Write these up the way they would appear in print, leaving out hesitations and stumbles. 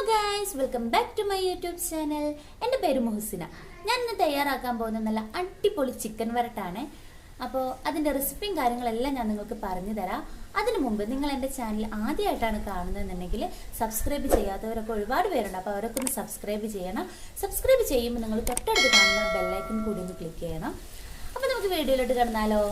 guys, welcome back to my YouTube channel. എൻ്റെ പേര് മുഹസിന. ഞാൻ ഇന്ന് തയ്യാറാക്കാൻ പോകുന്ന നല്ല അടിപൊളി ചിക്കൻ വരട്ടാണ്. അപ്പോൾ അതിന്റെ റെസിപ്പിയും കാര്യങ്ങളെല്ലാം ഞാൻ നിങ്ങൾക്ക് പറഞ്ഞു തരാം. അതിനു മുമ്പ് നിങ്ങൾ എൻ്റെ ചാനൽ ആദ്യമായിട്ടാണ് കാണുന്നതെന്നുണ്ടെങ്കിൽ സബ്സ്ക്രൈബ് ചെയ്യാത്തവരൊക്കെ ഒരുപാട് പേരുണ്ട്. അപ്പോൾ അവരൊക്കെ ഒന്ന് സബ്സ്ക്രൈബ് ചെയ്യണം. സബ്സ്ക്രൈബ് ചെയ്യുമ്പോൾ നിങ്ങൾ തൊട്ടടുത്ത് കാണുന്ന ബെൽ ഐക്കൺ കൂടി ഒന്ന് ക്ലിക്ക് ചെയ്യണം. അപ്പോൾ നമുക്ക് വീഡിയോയിലോട്ട് കടന്നാലോ.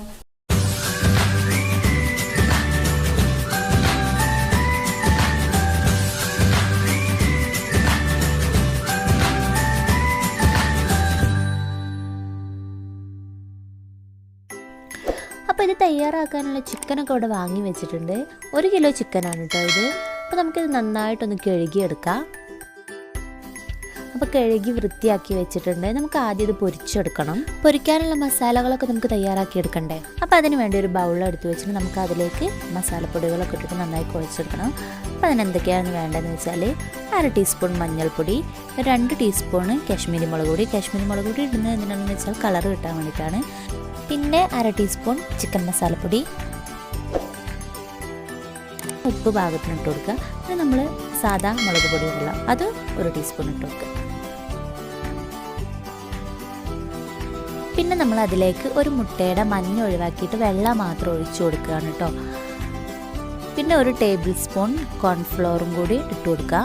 അപ്പോൾ ഇത് തയ്യാറാക്കാനുള്ള ചിക്കനൊക്കെ ഇവിടെ വാങ്ങി വെച്ചിട്ടുണ്ട്. 1 കിലോ ചിക്കനാണ് കേട്ടോ ഇത്. അപ്പോൾ നമുക്കിത് നന്നായിട്ടൊന്ന് കഴുകിയെടുക്കാം. അപ്പോൾ കഴുകി വൃത്തിയാക്കി വെച്ചിട്ടുണ്ട്. നമുക്ക് ആദ്യം ഇത് പൊരിച്ചെടുക്കണം. പൊരിക്കാനുള്ള മസാലകളൊക്കെ നമുക്ക് തയ്യാറാക്കി എടുക്കണ്ടേ. അപ്പോൾ അതിന് വേണ്ടി ഒരു ബൗളെടുത്ത് വെച്ചിട്ട് നമുക്ക് അതിലേക്ക് മസാലപ്പൊടികളൊക്കെ ഇട്ടിട്ട് നന്നായി കുഴച്ചെടുക്കണം. അപ്പോൾ അതിനെന്തൊക്കെയാണ് വേണ്ടതെന്ന് വെച്ചാൽ 1/2 ടീസ്പൂൺ മഞ്ഞൾപ്പൊടി, 2 ടീസ്പൂൺ കാശ്മീരി മുളക് പൊടി. കാശ്മീരി മുളക് പൊടി ഇടുന്നത് എന്തിനാണെന്ന് വെച്ചാൽ കളർ കിട്ടാൻ വേണ്ടിയിട്ടാണ്. പിന്നെ 1/2 ടീസ്പൂൺ ചിക്കൻ മസാലപ്പൊടി, ഉപ്പ് പാകത്തിന് ഇട്ട് കൊടുക്കുക. പിന്നെ നമ്മൾ സാധാ മുളക് പൊടി ഉള്ള അത് 1 ടീസ്പൂൺ ഇട്ട് കൊടുക്കുക. പിന്നെ നമ്മൾ അതിലേക്ക് ഒരു മുട്ടയുടെ മഞ്ഞ ഒഴിവാക്കിയിട്ട് വെള്ളം മാത്രം ഒഴിച്ചു കൊടുക്കുകയാണ് കേട്ടോ. പിന്നെ 1 ടേബിൾ സ്പൂൺ കോൺഫ്ലോറും കൂടി ഇട്ട് കൊടുക്കുക.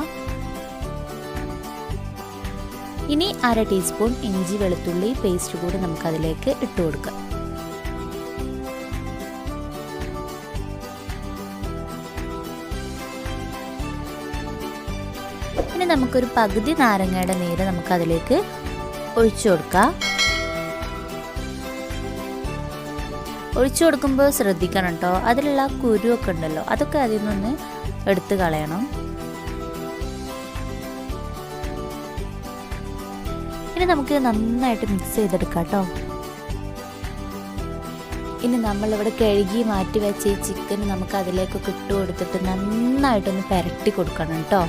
ഇനി 1/2 ടീസ്പൂൺ ഇഞ്ചി വെളുത്തുള്ളി പേസ്റ്റ് കൂടി നമുക്ക് അതിലേക്ക് ഇട്ട് കൊടുക്കാം. ഇനി നമുക്കൊരു പകുതി നാരങ്ങയുടെ നീര് നമുക്ക് അതിലേക്ക് ഒഴിച്ചു കൊടുക്കാം. ഒഴിച്ചു കൊടുക്കുമ്പോൾ ശ്രദ്ധിക്കണം കേട്ടോ, അതിലുള്ള കുരുവൊക്കെ ഉണ്ടല്ലോ അതൊക്കെ അതിൽ നിന്നൊന്ന് എടുത്ത് കളയണം. ഇനി നമുക്ക് നന്നായിട്ട് മിക്സ് ചെയ്തെടുക്കാം കേട്ടോ. ഇനി നമ്മളിവിടെ കഴുകി മാറ്റി വെച്ച ഈ ചിക്കൻ നമുക്ക് അതിലേക്കൊക്കെ ഇട്ട് കൊടുത്തിട്ട് നന്നായിട്ടൊന്ന് പുരട്ടി കൊടുക്കണം കേട്ടോ.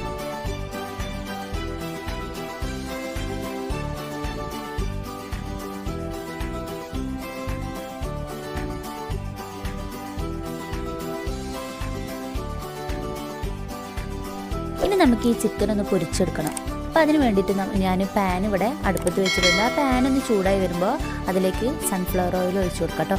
ഇനി നമുക്ക് ഈ ചിക്കൻ ഒന്ന് പൊരിച്ചെടുക്കണം. അപ്പോൾ അതിന് വേണ്ടിയിട്ട് ഞാൻ പാൻ ഇവിടെ അടുപ്പത്ത് വെച്ചിട്ടുണ്ട്. ആ പാൻ ഒന്ന് ചൂടായി വരുമ്പോൾ അതിലേക്ക് സൺഫ്ലവർ ഓയിൽ ഒഴിച്ചു കൊടുക്കാം കേട്ടോ.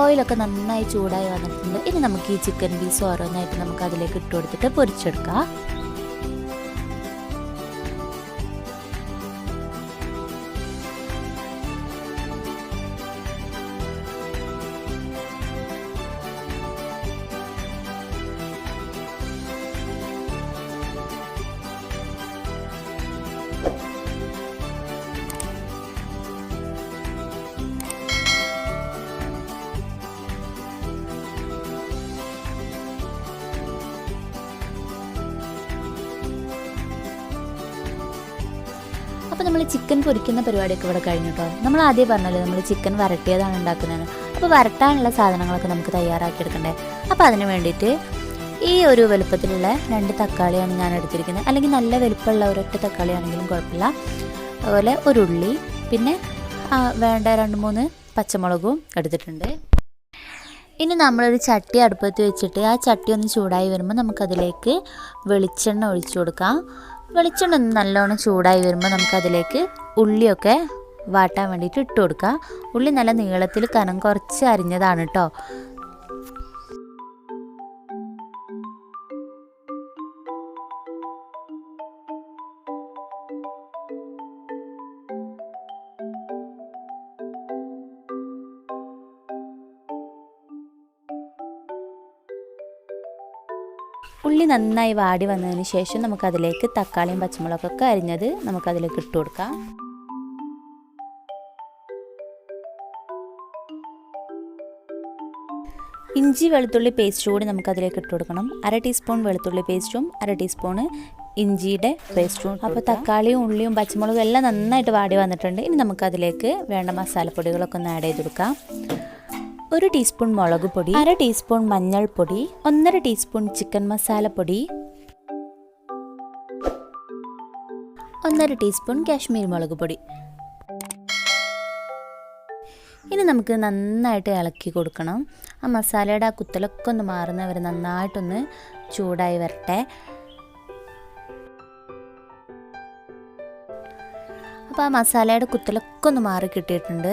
ഓയിലൊക്കെ നന്നായി ചൂടായി വന്നിട്ടുണ്ട്. ഇനി നമുക്ക് ഈ ചിക്കൻ പീസ് ഓരോന്നായിട്ട് നമുക്ക് അതിലേക്ക് ഇട്ട് കൊടുത്തിട്ട് പൊരിച്ചെടുക്കാം. അപ്പോൾ നമ്മൾ ചിക്കൻ പൊരിക്കുന്ന പരിപാടിയൊക്കെ ഇവിടെ കഴിഞ്ഞു കേട്ടോ. നമ്മൾ ആദ്യം പറഞ്ഞല്ലോ നമ്മൾ ചിക്കൻ വരട്ടിയതാണ് ഉണ്ടാക്കുന്നത്. അപ്പോൾ വരട്ടാനുള്ള സാധനങ്ങളൊക്കെ നമുക്ക് തയ്യാറാക്കി എടുക്കണ്ടേ. അപ്പോൾ അതിന് വേണ്ടിയിട്ട് ഈ ഒരു വലുപ്പത്തിലുള്ള 2 തക്കാളിയാണ് ഞാൻ എടുത്തിരിക്കുന്നത്. അല്ലെങ്കിൽ നല്ല വലുപ്പമുള്ള ഒരൊറ്റ തക്കാളി ആണെങ്കിലും കുഴപ്പമില്ല. അതുപോലെ ഒരു ഉള്ളി, പിന്നെ വേണ്ട 2-3 പച്ചമുളകും എടുത്തിട്ടുണ്ട്. ഇനി നമ്മളൊരു ചട്ടി അടുപ്പത്ത് വെച്ചിട്ട് ആ ചട്ടി ഒന്ന് ചൂടായി വരുമ്പോൾ നമുക്കതിലേക്ക് വെളിച്ചെണ്ണ ഒഴിച്ചു കൊടുക്കാം. വെളിച്ചെണ്ണ നല്ലോണം ചൂടായി വരുമ്പോൾ നമുക്കതിലേക്ക് ഉള്ളിയൊക്കെ വാട്ടാൻ വേണ്ടിയിട്ട് ഇട്ട് കൊടുക്കാം. ഉള്ളി നല്ല നീളത്തിൽ കനം കുറച്ച് അരിഞ്ഞതാണ് കേട്ടോ. ഉള്ളി നന്നായി വാടി വന്നതിന് ശേഷം നമുക്കതിലേക്ക് തക്കാളിയും പച്ചമുളകൊക്കെ അരിഞ്ഞത് നമുക്കതിലേക്ക് ഇട്ട് കൊടുക്കാം. ഇഞ്ചി വെളുത്തുള്ളി പേസ്റ്റ് കൂടി നമുക്കതിലേക്ക് ഇട്ട് കൊടുക്കണം. 1/2 ടീസ്പൂൺ വെളുത്തുള്ളി പേസ്റ്റും 1/2 ടീസ്പൂണ് ഇഞ്ചിയുടെ പേസ്റ്റും. അപ്പോൾ തക്കാളിയും ഉള്ളിയും പച്ചമുളകും എല്ലാം നന്നായിട്ട് വാടി വന്നിട്ടുണ്ട്. ഇനി നമുക്കതിലേക്ക് വേണ്ട മസാലപ്പൊടികളൊക്കെ ഒന്ന് ആഡ് ചെയ്ത് കൊടുക്കാം. 1 ടീസ്പൂൺ മുളക് പൊടി, 1/2 ടീസ്പൂൺ മഞ്ഞൾപ്പൊടി, 1/2 ടീസ്പൂൺ ചിക്കൻ മസാലപ്പൊടി, 1/2 ടീസ്പൂൺ കാശ്മീരി മുളക് പൊടി. ഇനി നമുക്ക് നന്നായിട്ട് ഇളക്കി കൊടുക്കണം. ആ മസാലയുടെ ആ കുത്തലൊക്കെ ഒന്ന് മാറുന്നവരെ നന്നായിട്ടൊന്ന് ചൂടായി വരട്ടെ. അപ്പോൾ ആ മസാലയുടെ കുത്തലൊക്കെ ഒന്ന് മാറി കിട്ടിയിട്ടുണ്ട്.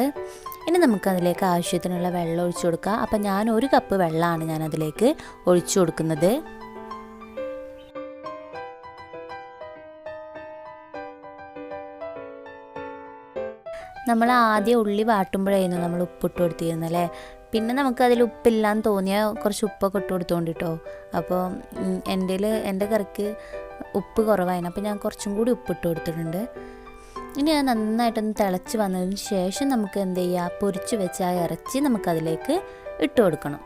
ഇനി നമുക്കതിലേക്ക് ആവശ്യത്തിനുള്ള വെള്ളം ഒഴിച്ചു കൊടുക്കാം. അപ്പം ഞാൻ 1 കപ്പ് വെള്ളമാണ് ഞാനതിലേക്ക് ഒഴിച്ചു കൊടുക്കുന്നത്. നമ്മൾ ആദ്യം ഉള്ളി വാട്ടുമ്പോഴായിരുന്നു നമ്മൾ ഉപ്പിട്ട് കൊടുത്തിരുന്നല്ലേ. പിന്നെ നമുക്കതിൽ ഉപ്പില്ലാന്ന് തോന്നിയാൽ കുറച്ച് ഉപ്പൊക്കെ ഇട്ട് കൊടുത്തോണ്ടിട്ടോ. അപ്പോൾ എൻ്റെ കറിക്ക് ഉപ്പ് കുറവായിരുന്നു, അപ്പോൾ ഞാൻ കുറച്ചും കൂടി ഉപ്പിട്ട് കൊടുത്തിട്ടുണ്ട്. ഇനി അത് നന്നായിട്ടൊന്ന് തിളച്ച് വന്നതിന് ശേഷം നമുക്ക് എന്ത് ചെയ്യുക, പൊരിച്ച് വെച്ച ആ ഇറച്ചി നമുക്കതിലേക്ക് ഇട്ട് കൊടുക്കണം.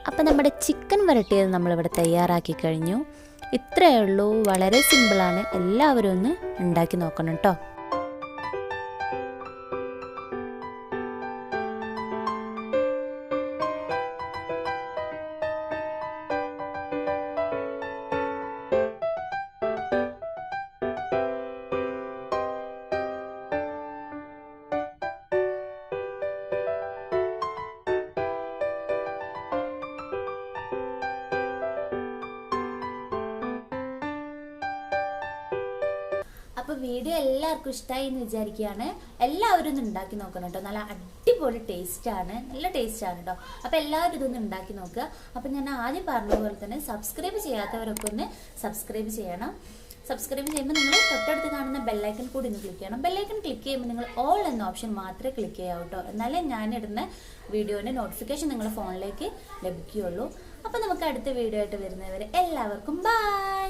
അപ്പോൾ നമ്മുടെ ചിക്കൻ വരട്ടിയത് നമ്മളിവിടെ തയ്യാറാക്കി കഴിഞ്ഞു. ഇത്രയേ ഉള്ളൂ, വളരെ സിമ്പിളാണ്. എല്ലാവരും ഒന്ന് ഉണ്ടാക്കി നോക്കണം കേട്ടോ. അപ്പോൾ വീഡിയോ എല്ലാവർക്കും ഇഷ്ടമായി എന്ന് വിചാരിക്കുകയാണ്. എല്ലാവരും ഒന്ന് ഉണ്ടാക്കി നോക്കണം കേട്ടോ. നല്ല അടിപൊളി ടേസ്റ്റാണ്, നല്ല ടേസ്റ്റാണ് കേട്ടോ. അപ്പോൾ എല്ലാവരും ഇതൊന്ന് ഉണ്ടാക്കി നോക്കുക. അപ്പോൾ ഞാൻ ആദ്യം പറഞ്ഞ പോലെ തന്നെ സബ്സ്ക്രൈബ് ചെയ്യാത്തവരൊക്കെ ഒന്ന് സബ്സ്ക്രൈബ് ചെയ്യണം. സബ്സ്ക്രൈബ് ചെയ്യുമ്പോൾ നിങ്ങൾ തൊട്ടടുത്ത് കാണുന്ന ബെല്ലൈക്കൺ കൂടി ഒന്ന് ക്ലിക്ക് ചെയ്യണം. ബെല്ലൈക്കൺ ക്ലിക്ക് ചെയ്യുമ്പോൾ നിങ്ങൾ ഓൾ എന്ന ഓപ്ഷൻ മാത്രമേ ക്ലിക്ക് ചെയ്യാവൂ കേട്ടോ. എന്നാലേ ഞാനിടുന്ന വീഡിയോൻ്റെ നോട്ടിഫിക്കേഷൻ നിങ്ങളുടെ ഫോണിലേക്ക് ലഭിക്കുകയുള്ളൂ. അപ്പോൾ നമുക്ക് അടുത്ത വീഡിയോ ആയിട്ട് വരുന്നവരെ എല്ലാവർക്കും ബൈ.